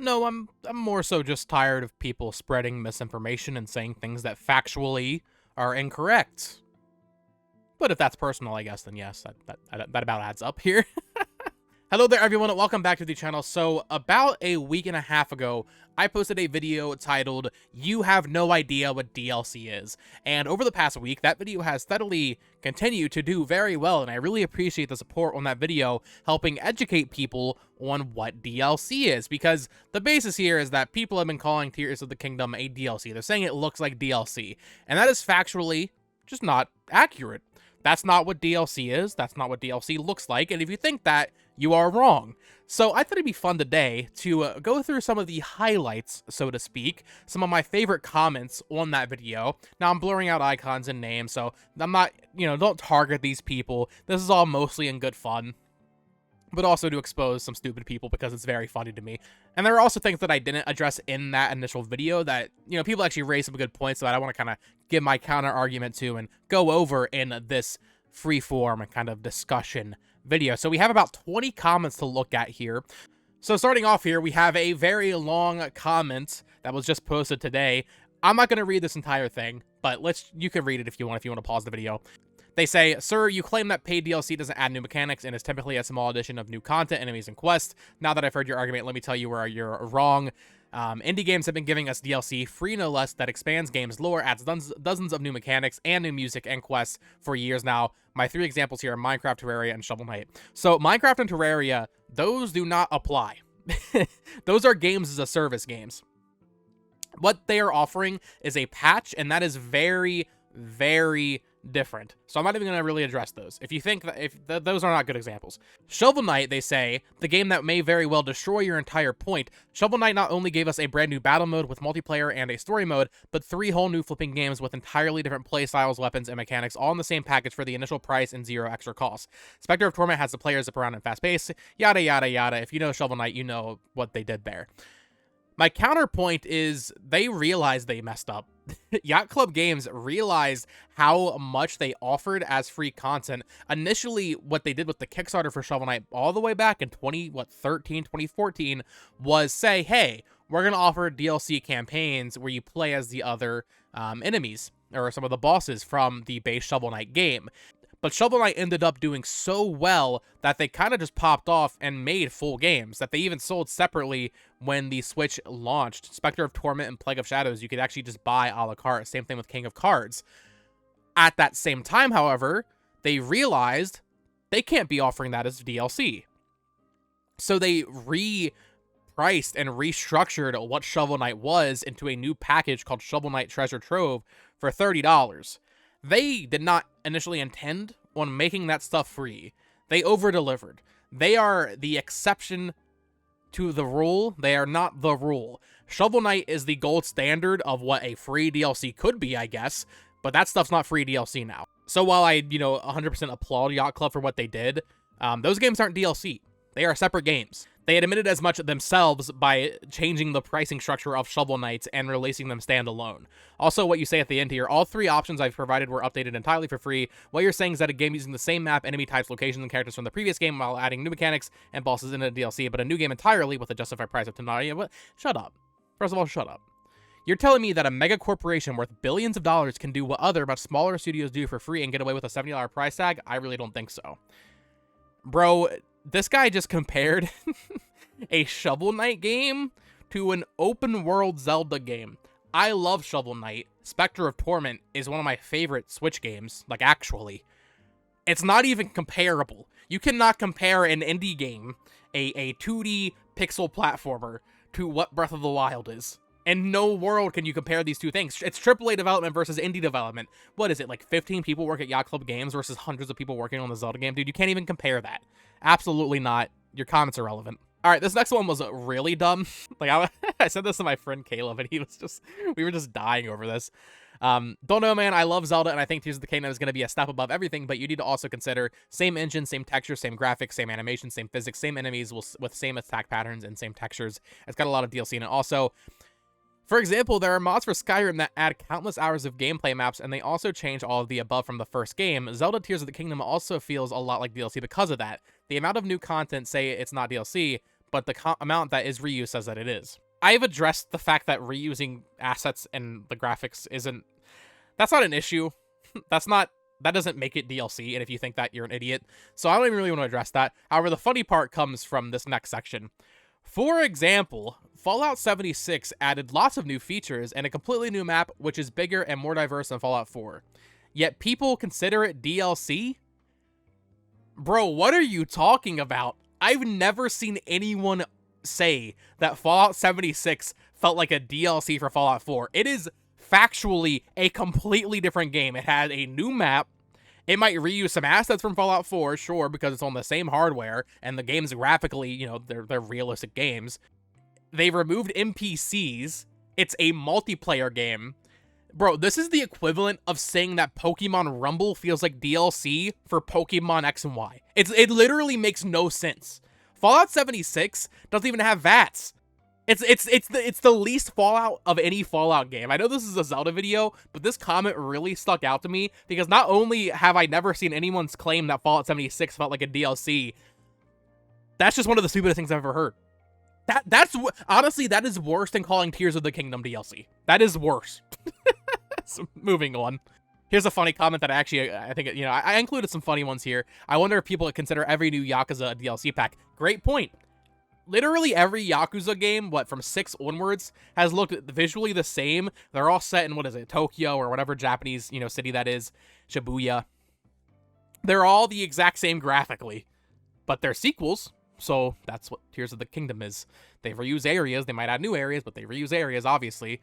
No, I'm more so just tired of people spreading misinformation and saying things that factually are incorrect. But if that's personal, I guess, then yes, that about adds up here. Hello there, everyone, and welcome back to the channel. So, about a week and a half ago, I posted a video titled, "You Have No Idea What DLC Is." And over the past week, that video has steadily continued to do very well, and I really appreciate the support on that video, helping educate people on what DLC is, because the basis here is that people have been calling Tears of the Kingdom a DLC. They're saying it looks like DLC, and that is factually just not accurate. That's not what DLC is, that's not what DLC looks like, and if you think that, you are wrong. So I thought it'd be fun today to go through some of the highlights, so to speak, some of my favorite comments on that video. Now, I'm blurring out icons and names, so I'm not, don't target these people. This is all mostly in good fun, but also to expose some stupid people because it's very funny to me. And there are also things that I didn't address in that initial video that, people actually raised some good points that I want to kind of give my counter argument to and go over in this freeform kind of discussion video. So we have about 20 comments to look at here. So starting off here, we have a very long comment that was just posted today. I'm not going to read this entire thing, but you can read it if you want to pause the video. They say, "Sir, you claim that paid DLC doesn't add new mechanics and is typically a small addition of new content, enemies, and quests. Now that I've heard your argument, let me tell you where you're wrong. Indie games have been giving us DLC, free no less, that expands games lore, adds dozens of new mechanics and new music and quests for years now. My three examples here are Minecraft, Terraria, and Shovel Knight." So Minecraft and Terraria, those do not apply. Those are games as a service games. What they are offering is a patch, and that is very, very different. So I'm not even going to really address those. If you think that those are not good examples. Shovel Knight, they say, the game that may very well destroy your entire point. Shovel Knight not only gave us a brand new battle mode with multiplayer and a story mode, but 3 whole new flipping games with entirely different playstyles, weapons, and mechanics, all in the same package for the initial price and 0 extra cost. Spectre of Torment has the players zip around in fast pace, yada yada yada. If you know Shovel Knight, you know what they did there. My counterpoint is they realized they messed up. Yacht Club Games realized how much they offered as free content. Initially, what they did with the Kickstarter for Shovel Knight all the way back in 2014 was say, hey, we're going to offer DLC campaigns where you play as the other enemies or some of the bosses from the base Shovel Knight game. But Shovel Knight ended up doing so well that they kind of just popped off and made full games that they even sold separately when the Switch launched. Spectre of Torment and Plague of Shadows, you could actually just buy a la carte. Same thing with King of Cards. At that same time, however, they realized they can't be offering that as DLC. So they repriced and restructured what Shovel Knight was into a new package called Shovel Knight Treasure Trove for $30. They did not initially intend on making that stuff free. They over-delivered. They are the exception to the rule. They are not the rule. Shovel Knight is the gold standard of what a free DLC could be, I guess, but that stuff's not free DLC now. So while I, 100% applaud Yacht Club for what they did, those games aren't DLC. They are separate games. They had admitted as much themselves by changing the pricing structure of Shovel Knight and releasing them standalone. Also, what you say at the end here, all 3 options I've provided were updated entirely for free. What you're saying is that a game using the same map, enemy types, locations, and characters from the previous game while adding new mechanics and bosses into the DLC, but a new game entirely with a justified price of $10. Shut up. First of all, shut up. You're telling me that a mega corporation worth billions of dollars can do what other, much smaller studios do for free and get away with a $70 price tag? I really don't think so. Bro, this guy just compared a Shovel Knight game to an open world Zelda game. I love Shovel Knight. Spectre of Torment is one of my favorite Switch games, like actually. It's not even comparable. You cannot compare an indie game, a 2D pixel platformer, to what Breath of the Wild is. In no world can you compare these two things. It's AAA development versus indie development. What is it, like 15 people work at Yacht Club Games versus hundreds of people working on the Zelda game? Dude, you can't even compare that. Absolutely not. Your comments are relevant. All right, this next one was really dumb. Like, I said this to my friend Caleb, and we were just dying over this. Don't know, man. I love Zelda, and I think Tears of the Kingdom is going to be a step above everything, but you need to also consider same engine, same texture, same graphics, same animation, same physics, same enemies with same attack patterns and same textures. It's got a lot of DLC in it. Also, for example, there are mods for Skyrim that add countless hours of gameplay maps, and they also change all of the above from the first game. Zelda Tears of the Kingdom also feels a lot like DLC because of that. The amount of new content say it's not DLC, but the amount that is reused says that it is. I've addressed the fact that reusing assets and the graphics isn't... That's not an issue. That doesn't make it DLC, and if you think that, you're an idiot. So I don't even really want to address that. However, the funny part comes from this next section. For example, Fallout 76 added lots of new features and a completely new map, which is bigger and more diverse than Fallout 4. Yet people consider it DLC? Bro, what are you talking about? I've never seen anyone say that Fallout 76 felt like a DLC for Fallout 4. It is factually a completely different game. It has a new map. It might reuse some assets from Fallout 4, sure, because it's on the same hardware, and the games graphically, you know, they're realistic games. They removed NPCs. It's a multiplayer game. Bro, this is the equivalent of saying that Pokemon Rumble feels like DLC for Pokemon X and Y. It literally makes no sense. Fallout 76 doesn't even have VATS. It's the least Fallout of any Fallout game. I know this is a Zelda video, but this comment really stuck out to me because not only have I never seen anyone's claim that Fallout 76 felt like a DLC, that's just one of the stupidest things I've ever heard. That's honestly, that is worse than calling Tears of the Kingdom DLC. That is worse. So, moving on. Here's a funny comment that I think, you know, I included some funny ones here. I wonder if people consider every new Yakuza a DLC pack. Great point. Literally every Yakuza game, from 6 onwards, has looked visually the same. They're all set in, Tokyo or whatever Japanese, you know, city that is, Shibuya. They're all the exact same graphically, but they're sequels, so that's what Tears of the Kingdom is. They reuse areas, they might add new areas, but they reuse areas, obviously.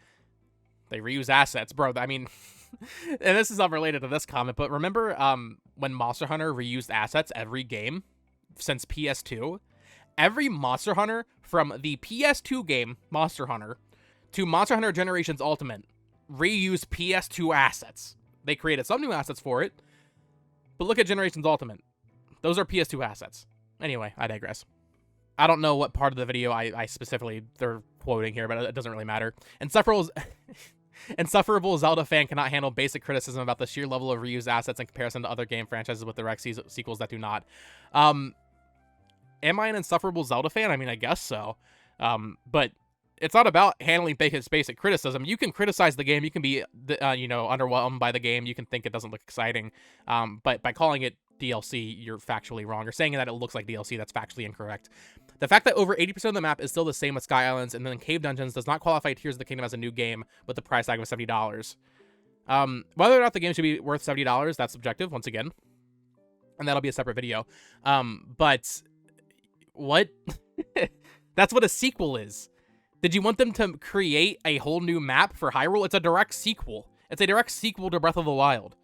They reuse assets, bro, I mean, and this is unrelated to this comment, but remember when Monster Hunter reused assets every game since PS2? Every Monster Hunter from the PS2 game, Monster Hunter, to Monster Hunter Generations Ultimate, reused PS2 assets. They created some new assets for it, but look at Generations Ultimate. Those are PS2 assets. Anyway, I digress. I don't know what part of the video I specifically they're quoting here, but it doesn't really matter. Insufferable Zelda fan cannot handle basic criticism about the sheer level of reused assets in comparison to other game franchises with direct sequels that do not. Am I an insufferable Zelda fan? I mean, I guess so. But it's not about handling basic criticism. You can criticize the game. You can be, underwhelmed by the game. You can think it doesn't look exciting. But by calling it DLC, you're factually wrong. Or saying that it looks like DLC, that's factually incorrect. The fact that over 80% of the map is still the same with Sky Islands and then Cave Dungeons does not qualify Tears of the Kingdom as a new game with the price tag of $70. Whether or not the game should be worth $70, that's subjective, once again. And that'll be a separate video. But... what? That's what a sequel is. Did you want them to create a whole new map for Hyrule? It's a direct sequel. It's a direct sequel to Breath of the Wild.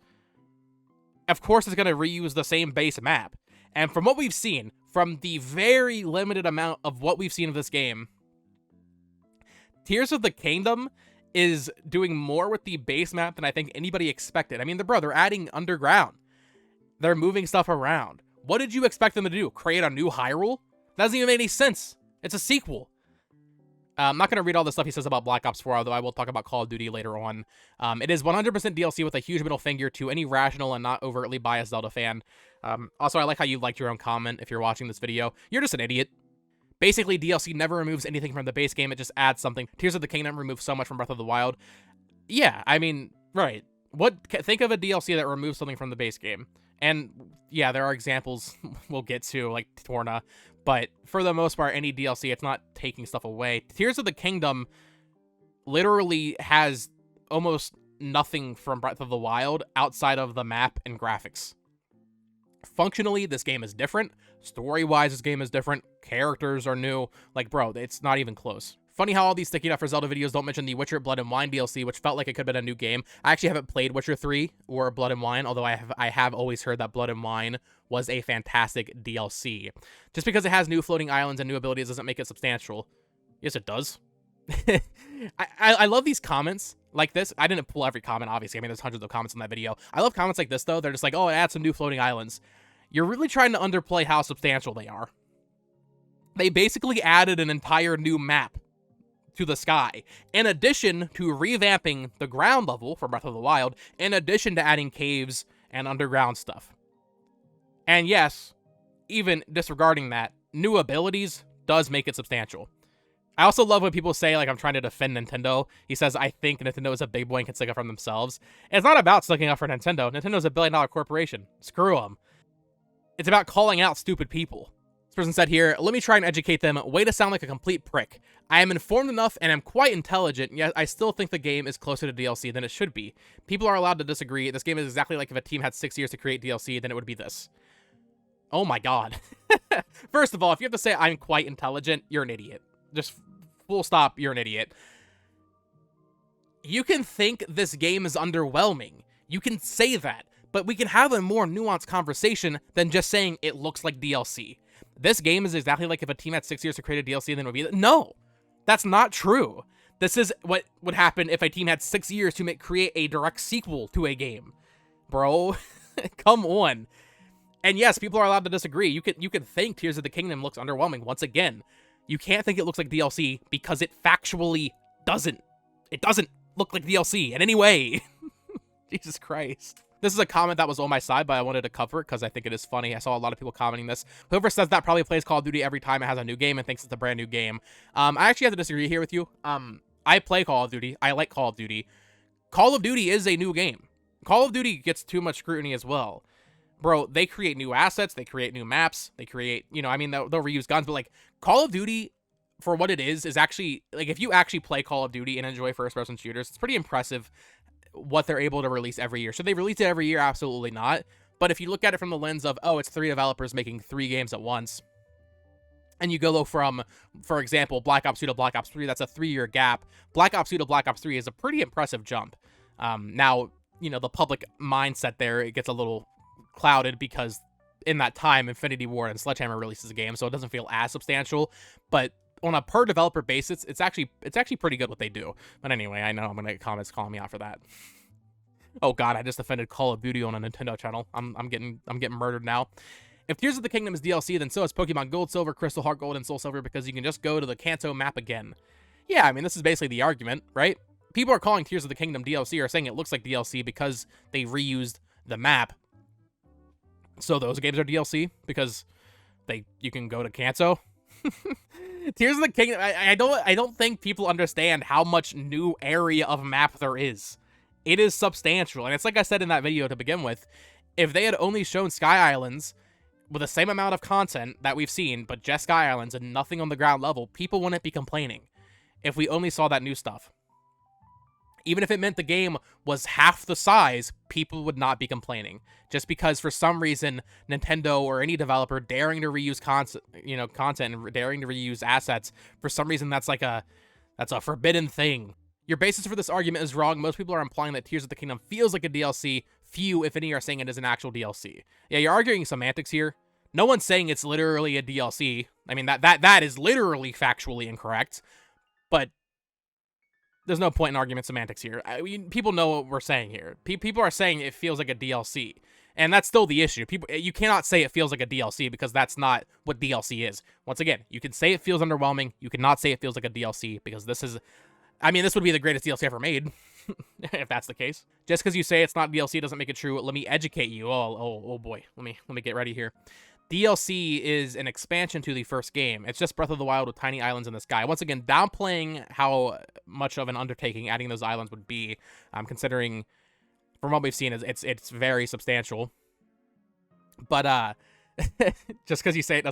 Of course, it's going to reuse the same base map. And from what we've seen, from the very limited amount of what we've seen of this game, Tears of the Kingdom is doing more with the base map than I think anybody expected. I mean, they're adding underground. They're moving stuff around. What did you expect them to do? Create a new Hyrule? That doesn't even make any sense. It's a sequel. I'm not going to read all the stuff he says about Black Ops 4, although I will talk about Call of Duty later on. It is 100% DLC with a huge middle finger to any rational and not overtly biased Zelda fan. Also, I like how you liked your own comment if you're watching this video. You're just an idiot. Basically, DLC never removes anything from the base game. It just adds something. Tears of the Kingdom removes so much from Breath of the Wild. Yeah, I mean, right. Think of a DLC that removes something from the base game. And yeah, there are examples we'll get to, like Torna. But for the most part, any DLC, it's not taking stuff away. Tears of the Kingdom literally has almost nothing from Breath of the Wild outside of the map and graphics. Functionally, this game is different. Story-wise, this game is different. Characters are new. Like, bro, it's not even close. Funny how all these Sticky Up for Zelda videos don't mention the Witcher Blood and Wine DLC, which felt like it could have been a new game. I actually haven't played Witcher 3 or Blood and Wine, although I have always heard that Blood and Wine was a fantastic DLC. Just because it has new floating islands and new abilities doesn't make it substantial. Yes, it does. I love these comments like this. I didn't pull every comment, obviously. I mean, there's hundreds of comments in that video. I love comments like this, though. They're just like, oh, it adds some new floating islands. You're really trying to underplay how substantial they are. They basically added an entire new map to the sky, in addition to revamping the ground level for Breath of the Wild, in addition to adding caves and underground stuff. And yes, even disregarding that, new abilities, does make it substantial. I also love when people say, like, I'm trying to defend Nintendo. He says, I think Nintendo is a big boy and can stick up for themselves. And it's not about sticking up for Nintendo. Nintendo's a billion-dollar corporation. Screw them. It's about calling out stupid people. This person said here, let me try and educate them. Way to sound like a complete prick. I am informed enough and am quite intelligent, yet I still think the game is closer to DLC than it should be. People are allowed to disagree. This game is exactly like if a team had 6 years to create DLC, then it would be this. Oh my god. First of all, if you have to say I'm quite intelligent, you're an idiot. Just full stop, you're an idiot. You can think this game is underwhelming. You can say that, but we can have a more nuanced conversation than just saying it looks like DLC. This game is exactly like if a team had 6 years to create a DLC, then it would be... No, that's not true. This is what would happen if a team had 6 years to create a direct sequel to a game. Bro, come on. And yes, people are allowed to disagree. You can think Tears of the Kingdom looks underwhelming. Once again, you can't think it looks like DLC because it factually doesn't. It doesn't look like DLC in any way. Jesus Christ. This is a comment that was on my side, but I wanted to cover it because I think it is funny. I saw a lot of people commenting this. Whoever says that probably plays Call of Duty every time it has a new game and thinks it's a brand new game. I actually have to disagree here with you. I play Call of Duty. I like Call of Duty. Call of Duty is a new game. Call of Duty gets too much scrutiny as well. Bro, they create new assets, they create new maps, they create, you know, I mean, they'll reuse guns, but, like, Call of Duty, for what it is actually, like, if you actually play Call of Duty and enjoy first-person shooters, it's pretty impressive what they're able to release every year. Should they release it every year? Absolutely not. But if you look at it from the lens of, oh, it's 3 developers making 3 games at once, and you go from, for example, Black Ops 2 to Black Ops 3, that's a 3-year gap. Black Ops 2 to Black Ops 3 is a pretty impressive jump. Now, you know, the public mindset there, it gets a little clouded because in that time Infinity Ward and Sledgehammer releases a game, so it doesn't feel as substantial, but on a per developer basis it's actually pretty good what they do. But anyway, I know I'm gonna get comments calling me out for that. Oh god, I just offended Call of Duty on a Nintendo channel. I'm getting murdered now. If Tears of the Kingdom is DLC, then so is Pokemon Gold, Silver, Crystal, Heart Gold, and Soul Silver, because you can just go to the Kanto map again. Yeah, I mean, this is basically the argument, right? People are calling Tears of the Kingdom DLC or saying it looks like DLC because they reused the map. So those games are DLC because you can go to Kanto. Tears of the Kingdom, I don't think people understand how much new area of map there is. It is substantial, and it's like I said in that video to begin with, if they had only shown Sky Islands with the same amount of content that we've seen, but just Sky Islands and nothing on the ground level, people wouldn't be complaining if we only saw that new stuff. Even if it meant the game was half the size, people would not be complaining. Just because for some reason, Nintendo or any developer daring to reuse content and daring to reuse assets, for some reason that's a forbidden thing. Your basis for this argument is wrong. Most people are implying that Tears of the Kingdom feels like a DLC. Few, if any, are saying it is an actual DLC. Yeah, you're arguing semantics here. No one's saying it's literally a DLC. I mean, that is literally factually incorrect. But there's no point in argument semantics here. People know what we're saying here. People are saying it feels like a DLC. And that's still the issue. You cannot say it feels like a DLC because that's not what DLC is. Once again, you can say it feels underwhelming. You cannot say it feels like a DLC because this is... I mean, this would be the greatest DLC ever made, if that's the case. Just because you say it's not DLC doesn't make it true. Let me educate you. Oh boy. Let me get ready here. DLC is an expansion to the first game. It's just Breath of the Wild with tiny islands in the sky. Once again, downplaying how much of an undertaking adding those islands would be, considering from what we've seen, it's very substantial. But just because you say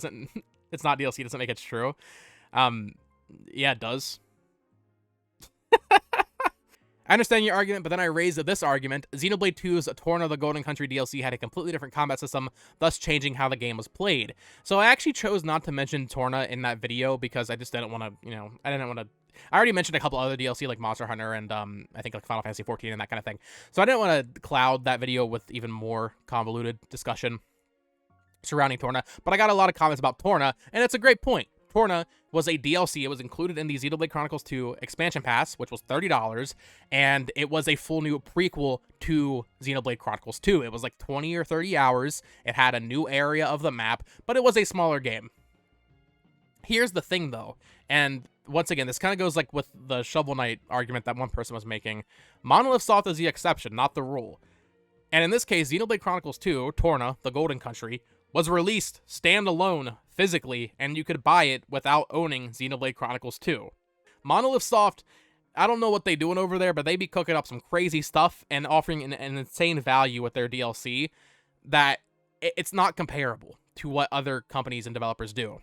it's not DLC doesn't make it true. Yeah, it does. I understand your argument, but then I raised this argument. Xenoblade 2's Torna the Golden Country DLC had a completely different combat system, thus changing how the game was played. So I actually chose not to mention Torna in that video because I just didn't want to, I already mentioned a couple other DLC like Monster Hunter and I think like Final Fantasy 14 and that kind of thing. So I didn't want to cloud that video with even more convoluted discussion surrounding Torna, but I got a lot of comments about Torna, and it's a great point. Torna was a DLC. It was included in the Xenoblade Chronicles 2 expansion pass, which was $30, and it was a full new prequel to Xenoblade Chronicles 2. It was like 20 or 30 hours. It had a new area of the map, but it was a smaller game. Here's the thing, though, and once again, this kind of goes like with the Shovel Knight argument that one person was making. Monolith Soft is the exception, not the rule. And in this case, Xenoblade Chronicles 2, Torna, the Golden Country, was released standalone physically, and you could buy it without owning Xenoblade Chronicles 2. Monolith Soft, I don't know what they doing over there, but they be cooking up some crazy stuff and offering an insane value with their DLC that it's not comparable to what other companies and developers do.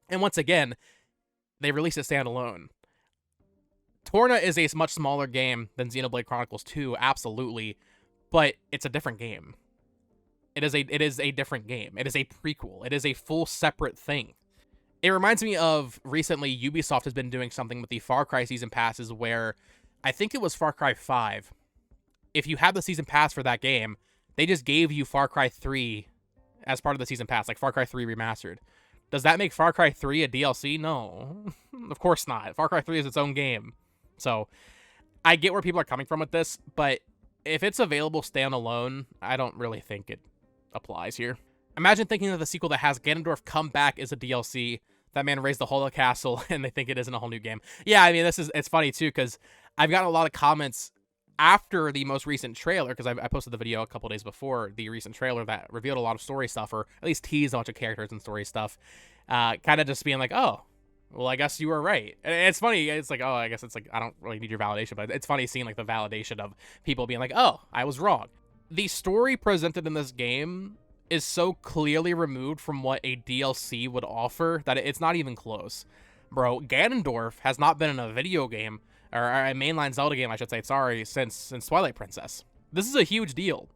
And once again, they released it standalone. Torna is a much smaller game than Xenoblade Chronicles 2, absolutely, but it's a different game. It is a different game. It is a prequel. It is a full separate thing. It reminds me of recently Ubisoft has been doing something with the Far Cry season passes where I think it was Far Cry 5. If you have the season pass for that game, they just gave you Far Cry 3 as part of the season pass, like Far Cry 3 Remastered. Does that make Far Cry 3 a DLC? No, of course not. Far Cry 3 is its own game. So I get where people are coming from with this, but if it's available standalone, I don't really think it applies here. Imagine thinking that the sequel that has Ganondorf come back is a DLC. That man raised the whole castle, and they think it isn't a whole new game. Yeah, I mean, it's funny, too, because I've gotten a lot of comments after the most recent trailer, because I posted the video a couple days before the recent trailer that revealed a lot of story stuff, or at least teased a bunch of characters and story stuff, kind of just being like, oh, well, I guess you were right. And it's funny, it's like, oh, I guess it's like, I don't really need your validation, but it's funny seeing, like, the validation of people being like, oh, I was wrong. The story presented in this game is so clearly removed from what a DLC would offer that it's not even close. Bro, Ganondorf has not been in a video game, or a mainline Zelda game, I should say, since Twilight Princess. This is a huge deal.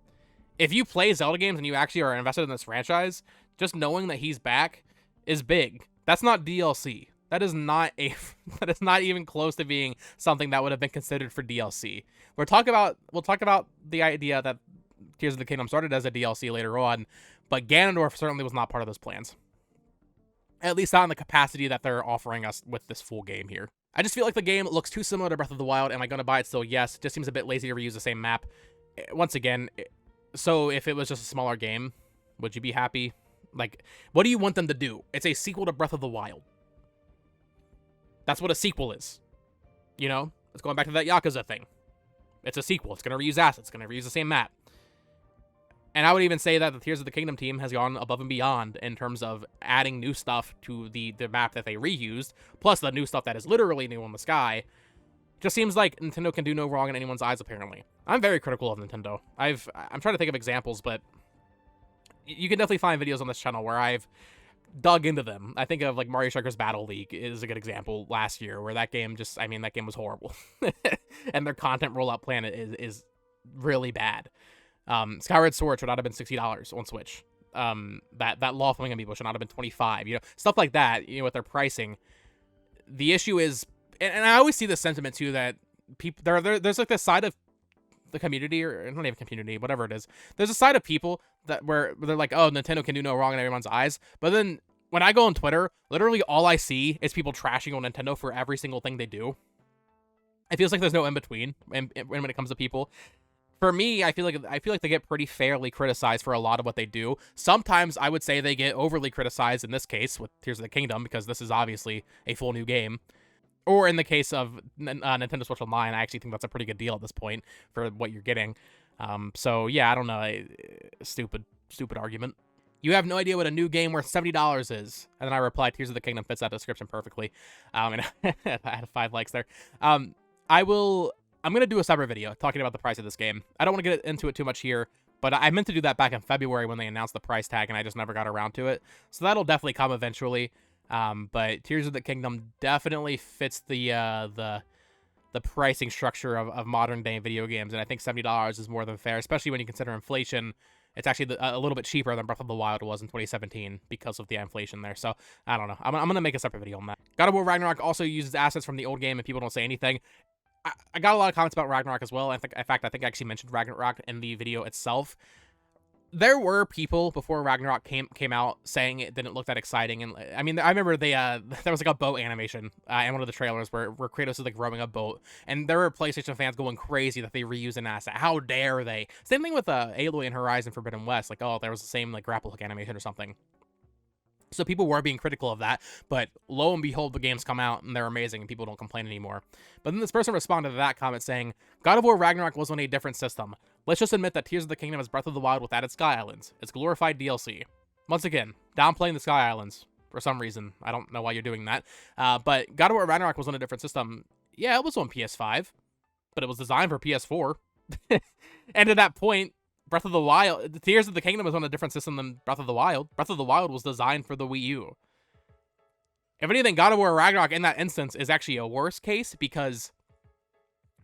If you play Zelda games and you actually are invested in this franchise, just knowing that he's back is big. That's not DLC. That is not even close to being something that would have been considered for DLC. We'll talk about the idea that Tears of the Kingdom started as a DLC later on, but Ganondorf certainly was not part of those plans. At least not in the capacity that they're offering us with this full game here. I just feel like the game looks too similar to Breath of the Wild. Am I going to buy it still? Yes. It just seems a bit lazy to reuse the same map. Once again, so if it was just a smaller game, would you be happy? Like, what do you want them to do? It's a sequel to Breath of the Wild. That's what a sequel is. You know? It's going back to that Yakuza thing. It's a sequel. It's going to reuse assets. It's going to reuse the same map. And I would even say that the Tears of the Kingdom team has gone above and beyond in terms of adding new stuff to the map that they reused, plus the new stuff that is literally new in the sky. Just seems like Nintendo can do no wrong in anyone's eyes, apparently. I'm very critical of Nintendo. I'm trying to think of examples, but you can definitely find videos on this channel where I've dug into them. I think of, like, Mario Strikers Battle League is a good example last year, where that game that game was horrible. And their content rollout plan is really bad. Skyward Sword should not have been $60 on Switch. That Law Flaming Amiibo should not have been $25. You know, stuff like that. You know, with their pricing. The issue is, and I always see this sentiment too, that people there's like this side of the community, or not even community, whatever it is. There's a side of people where they're like, oh, Nintendo can do no wrong in everyone's eyes. But then when I go on Twitter, literally all I see is people trashing on Nintendo for every single thing they do. It feels like there's no in between when it comes to people. For me, I feel like they get pretty fairly criticized for a lot of what they do. Sometimes I would say they get overly criticized, in this case with Tears of the Kingdom, because this is obviously a full new game. Or in the case of Nintendo Switch Online, I actually think that's a pretty good deal at this point for what you're getting. So yeah, I don't know. Stupid argument. You have no idea what a new game worth $70 is. And then I replied, Tears of the Kingdom fits that description perfectly. And I had 5 likes there. I'm going to do a separate video talking about the price of this game. I don't want to get into it too much here, but I meant to do that back in February when they announced the price tag, and I just never got around to it. So that'll definitely come eventually. But Tears of the Kingdom definitely fits the pricing structure of modern-day video games, and I think $70 is more than fair, especially when you consider inflation. It's actually a little bit cheaper than Breath of the Wild was in 2017 because of the inflation there. So, I don't know. I'm going to make a separate video on that. God of War Ragnarok also uses assets from the old game, and people don't say anything. I got a lot of comments about Ragnarok as well. In fact, I think I actually mentioned Ragnarok in the video itself. There were people before Ragnarok came out saying it didn't look that exciting, and I mean, I remember there was like a boat animation in one of the trailers where Kratos is like rowing a boat, and there were PlayStation fans going crazy that they reuse an asset. How dare they? Same thing with Aloy and Horizon Forbidden West. Like, oh, there was the same like grapple hook animation or something. So people were being critical of that, but lo and behold, the games come out and they're amazing and people don't complain anymore. But then this person responded to that comment saying, God of War Ragnarok was on a different system. Let's just admit that Tears of the Kingdom is Breath of the Wild with added Sky Islands. It's glorified DLC. Once again, downplaying the Sky Islands for some reason. I don't know why you're doing that. But God of War Ragnarok was on a different system. Yeah, it was on PS5, but it was designed for PS4. And at that point, Breath of the Wild, the Tears of the Kingdom was on a different system than Breath of the Wild. Breath of the Wild was designed for the Wii U. If anything, God of War Ragnarok in that instance is actually a worse case because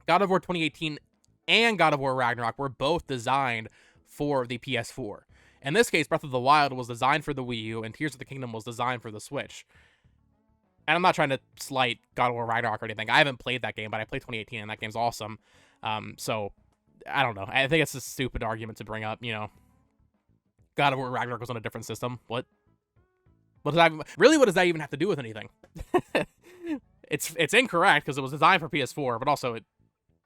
God of War 2018 and God of War Ragnarok were both designed for the PS4. In this case, Breath of the Wild was designed for the Wii U, and Tears of the Kingdom was designed for the Switch. And I'm not trying to slight God of War Ragnarok or anything. I haven't played that game, but I played 2018, and that game's awesome. So, I don't know. I think it's a stupid argument to bring up, you know. God of War Ragnarok was on a different system. What? What does that even have to do with anything? It's incorrect because it was designed for PS4, but also it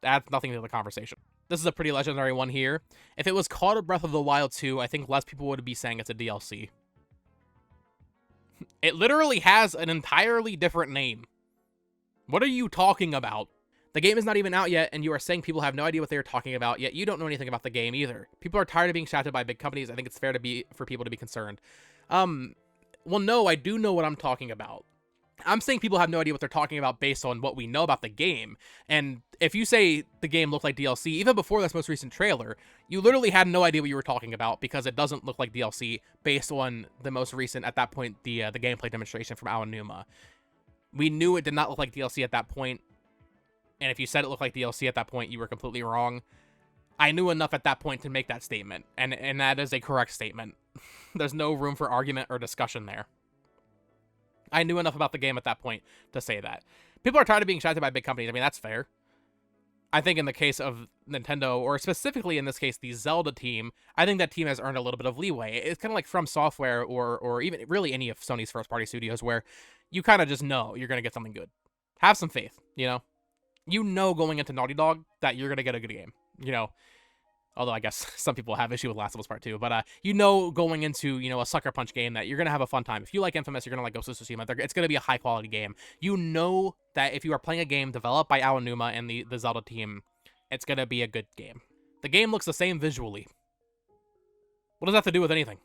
adds nothing to the conversation. This is a pretty legendary one here. If it was called Breath of the Wild 2, I think less people would be saying it's a DLC. It literally has an entirely different name. What are you talking about? The game is not even out yet, and you are saying people have no idea what they are talking about, yet you don't know anything about the game either. People are tired of being shafted by big companies. I think it's fair for people to be concerned. Well, no, I do know what I'm talking about. I'm saying people have no idea what they're talking about based on what we know about the game. And if you say the game looked like DLC, even before this most recent trailer, you literally had no idea what you were talking about because it doesn't look like DLC based on the most recent, at that point, the gameplay demonstration from Aonuma. We knew it did not look like DLC at that point. And if you said it looked like DLC at that point, you were completely wrong. I knew enough at that point to make that statement. And that is a correct statement. There's no room for argument or discussion there. I knew enough about the game at that point to say that. People are tired of being shafted by big companies. I mean, that's fair. I think in the case of Nintendo, or specifically in this case, the Zelda team, I think that team has earned a little bit of leeway. It's kind of like From Software or even really any of Sony's first-party studios where you kind of just know you're going to get something good. Have some faith, you know? You know going into Naughty Dog that you're going to get a good game, you know? Although I guess some people have issue with Last of Us Part 2. But you know going into, you know, a Sucker Punch game that you're going to have a fun time. If you like Infamous, you're going to like Ghost of Tsushima. It's going to be a high-quality game. You know that if you are playing a game developed by Aonuma and the Zelda team, it's going to be a good game. The game looks the same visually. What does that have to do with anything?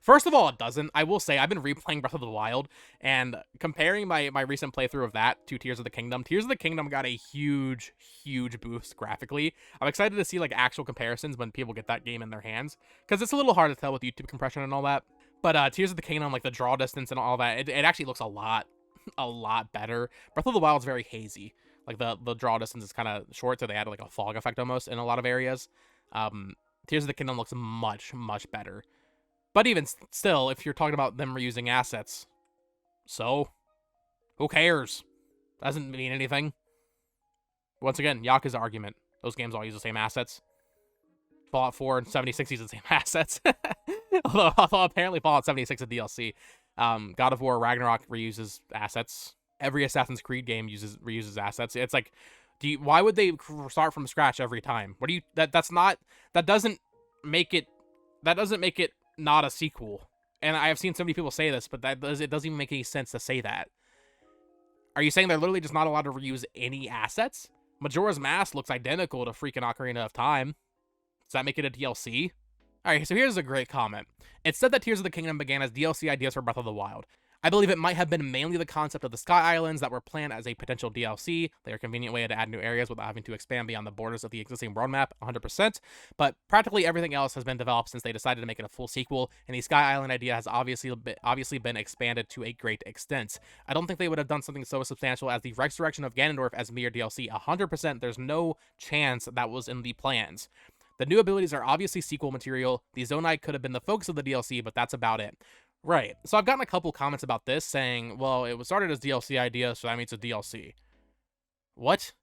First of all, it doesn't. I will say, I've been replaying Breath of the Wild, and comparing my recent playthrough of that to Tears of the Kingdom got a huge, huge boost graphically. I'm excited to see, like, actual comparisons when people get that game in their hands, because it's a little hard to tell with YouTube compression and all that. But Tears of the Kingdom, like, the draw distance and all that, it actually looks a lot better. Breath of the Wild is very hazy. Like, the draw distance is kind of short, so they added, like, a fog effect almost in a lot of areas. Tears of the Kingdom looks much, much better. But even still, if you're talking about them reusing assets, so who cares? Doesn't mean anything. Once again, Yakuza argument. Those games all use the same assets. Fallout 4 and 76 use the same assets. although apparently Fallout 76 is DLC. God of War Ragnarok reuses assets. Every Assassin's Creed game reuses assets. It's like, why would they start from scratch every time? That doesn't make it not a sequel. And I have seen so many people say this, but it doesn't even make any sense to say that. Are you saying they're literally just not allowed to reuse any assets? Majora's Mask looks identical to freaking Ocarina of Time. Does that make it a DLC? Alright, so here's a great comment. It said that Tears of the Kingdom began as DLC ideas for Breath of the Wild. I believe it might have been mainly the concept of the Sky Islands that were planned as a potential DLC. They are a convenient way to add new areas without having to expand beyond the borders of the existing world map, 100%. But practically everything else has been developed since they decided to make it a full sequel, and the Sky Island idea has obviously been expanded to a great extent. I don't think they would have done something so substantial as the Resurrection of Ganondorf as mere DLC. 100%, there's no chance that was in the plans. The new abilities are obviously sequel material. The Zonai could have been the focus of the DLC, but that's about it. Right. So I've gotten a couple comments about this saying, well, it was started as DLC idea, so that means it's a DLC. What?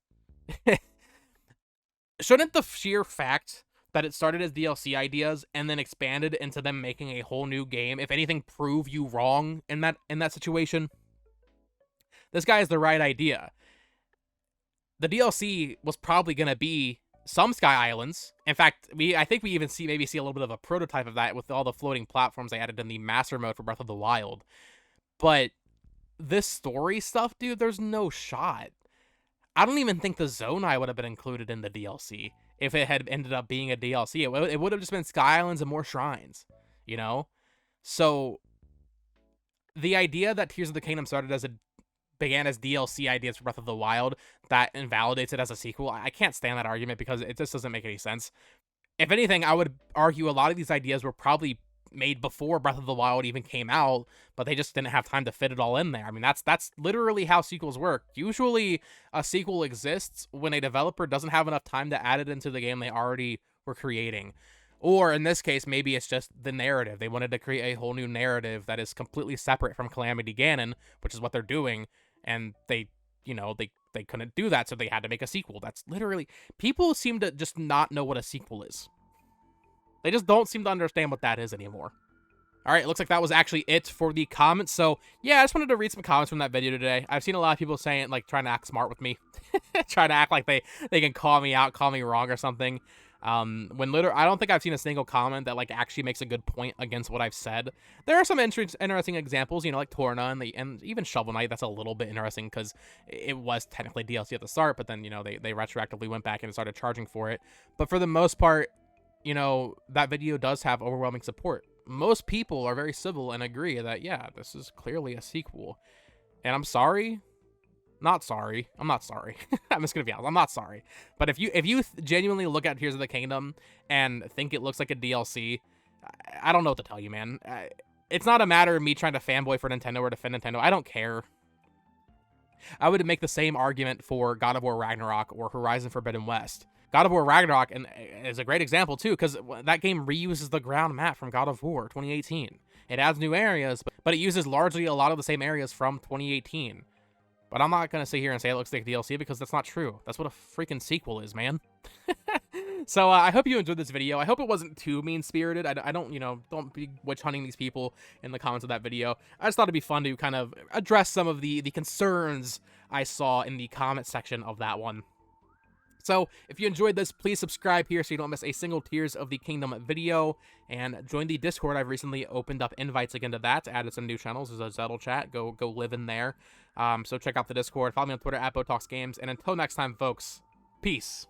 Shouldn't the sheer fact that it started as DLC ideas and then expanded into them making a whole new game, if anything, prove you wrong in that situation? This guy has the right idea. The DLC was probably going to be some Sky Islands. In fact, I think we even see a little bit of a prototype of that with all the floating platforms they added in the Master Mode for Breath of the Wild. But this story stuff, dude, there's no shot. I don't even think the Zonai would have been included in the DLC if it had ended up being a DLC. It would have just been Sky Islands and more shrines, you know? So the idea that Tears of the Kingdom began as DLC ideas for Breath of the Wild that invalidates it as a sequel, I can't stand that argument because it just doesn't make any sense. If anything, I would argue a lot of these ideas were probably made before Breath of the Wild even came out, but they just didn't have time to fit it all in there. I mean, that's literally how sequels work. Usually, a sequel exists when a developer doesn't have enough time to add it into the game they already were creating. Or in this case, maybe it's just the narrative. They wanted to create a whole new narrative that is completely separate from Calamity Ganon, which is what they're doing, and they couldn't do that, so they had to make a sequel. That's literally... People seem to just not know what a sequel is. They just don't seem to understand what that is anymore. All right, it looks like that was actually it for the comments. So, yeah, I just wanted to read some comments from that video today. I've seen a lot of people saying, like, trying to act smart with me. Trying to act like they can call me out, call me wrong or something. When literally, I don't think I've seen a single comment that, like, actually makes a good point against what I've said. There are some interesting examples, like Torna and even Shovel Knight. That's a little bit interesting because it was technically DLC at the start, but then, they retroactively went back and started charging for it. But for the most part, that video does have overwhelming support. Most people are very civil and agree that, yeah, this is clearly a sequel. And I'm sorry. Not sorry. I'm not sorry. I'm just gonna be honest. I'm not sorry. But if you genuinely look at Tears of the Kingdom and think it looks like a DLC, I don't know what to tell you, man. It's not a matter of me trying to fanboy for Nintendo or defend Nintendo. I don't care. I would make the same argument for God of War Ragnarok or Horizon Forbidden West. God of War Ragnarok is a great example, too, because that game reuses the ground map from God of War 2018. It adds new areas, but it uses largely a lot of the same areas from 2018. But I'm not going to sit here and say it looks like DLC because that's not true. That's what a freaking sequel is, man. So I hope you enjoyed this video. I hope it wasn't too mean-spirited. I don't, don't be witch hunting these people in the comments of that video. I just thought it'd be fun to kind of address some of the concerns I saw in the comment section of that one. So, if you enjoyed this, please subscribe here so you don't miss a single Tears of the Kingdom video, and join the Discord. I've recently opened up invites again to that, added some new channels. There's a Zelda chat. Go live in there. So check out the Discord. Follow me on Twitter @BoTalksGames, and until next time, folks, peace.